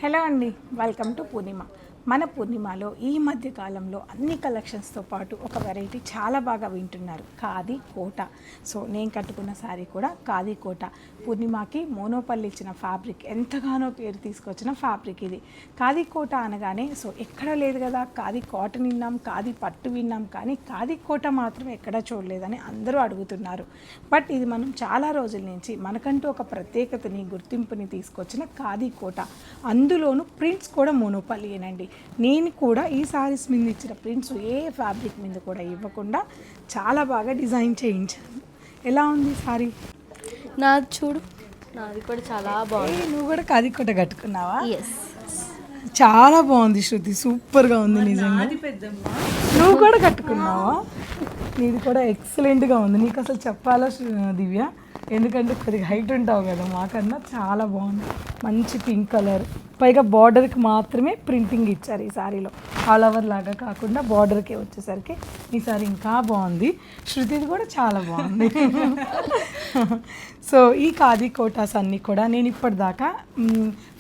Hello అండి, welcome to పూర్ణిమ. మన పూర్ణిమలో ఈ మధ్య కాలంలో అన్ని కలెక్షన్స్తో పాటు ఒక వెరైటీ చాలా బాగా వింటున్నారు, ఖాదీ కోట. సో నేను కట్టుకున్న శారీ కూడా ఖాదీ కోట. పూర్ణిమకి మోనోపల్లి ఇచ్చిన ఫ్యాబ్రిక్, ఎంతగానో పేరు తీసుకొచ్చిన ఫ్యాబ్రిక్ ఇది. ఖాదీ కోట అనగానే సో ఎక్కడ లేదు కదా, ఖాదీ కాటన్ విన్నాం, ఖాదీ పట్టు విన్నాం, కానీ ఖాదీ కోట మాత్రం ఎక్కడా చూడలేదని అందరూ అడుగుతున్నారు. బట్ ఇది మనం చాలా రోజుల నుంచి మనకంటూ ఒక ప్రత్యేకతని, గుర్తింపుని తీసుకొచ్చిన ఖాదీ కోట. అందులోనూ ప్రింట్స్ కూడా మోనోపల్లియేనండి. నేను కూడా ఈ సారీస్ మీద ఇచ్చిన ప్రింట్స్ ఏ ఫ్యాబ్రిక్ మీద కూడా ఇవ్వకుండా చాలా బాగా డిజైన్ చేయించాను. ఎలా ఉంది సారీ? నాది చూడు, నాది కూడా చాలా బాగుంది. నువ్వు కూడా ఖాదీ కోట కట్టుకున్నావా? ఎస్, చాలా బాగుంది శృతి, సూపర్గా ఉంది నిజంగా. నువ్వు కూడా కట్టుకున్నావా? నీది కూడా ఎక్సలెంట్గా ఉంది. నీకు అసలు చెప్పాలా దివ్య, ఎందుకంటే కొద్దిగా హైట్ ఉంటావు కదా మాకన్నా, చాలా బాగుంది. మంచి పింక్ కలర్, పైగా బార్డర్కి మాత్రమే ప్రింటింగ్ ఇచ్చారు ఈ సారీలో, ఆల్ ఓవర్ లాగా కాకుండా బార్డర్కే వచ్చేసరికి ఈ సారీ ఇంకా బాగుంది. శృతిది కూడా చాలా బాగుంది. సో ఈ ఖాదీ కోటాస్ అన్నీ కూడా నేను ఇప్పటిదాకా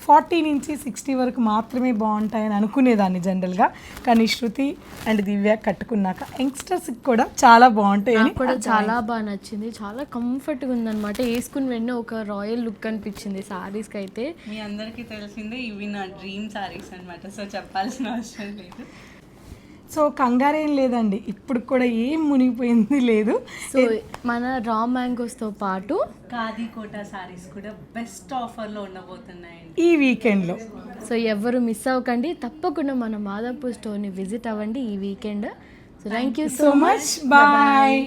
40 నుంచి 60 వరకు మాత్రమే బాగుంటాయని అనుకునేదాన్ని జనరల్గా, కానీ శృతి అండ్ దివ్య కట్టుకున్నాక యంగ్స్టర్స్కి కూడా చాలా బాగుంటాయని కూడా చాలా బాగా నచ్చింది. చాలా కంఫర్ట్గా ఉందన్నమాట, వేసుకుని వెన్న ఒక రాయల్ లుక్ అనిపించింది సారీస్కి. అయితే మీ అందరికీ తెలిసిందే ఇవి నా డ్రీమ్ సారీస్ అనమాట, సో చెప్పాల్సిన అవసరం లేదు. సో కంగారేం లేదండి, ఇప్పుడు కూడా ఏం మునిగిపోయింది లేదు. సో మన రా మ్యాంగోస్తో పాటు ఖాదీ కోటా సారీస్ కూడా బెస్ట్ ఆఫర్లో ఉండబోతున్నాయండి ఈ వీకెండ్లో. సో ఎవరు మిస్ అవ్వకండి, తప్పకుండా మన మాదాపూర్ స్టోర్ని విజిట్ అవ్వండి ఈ weekend. So thank you so much, bye.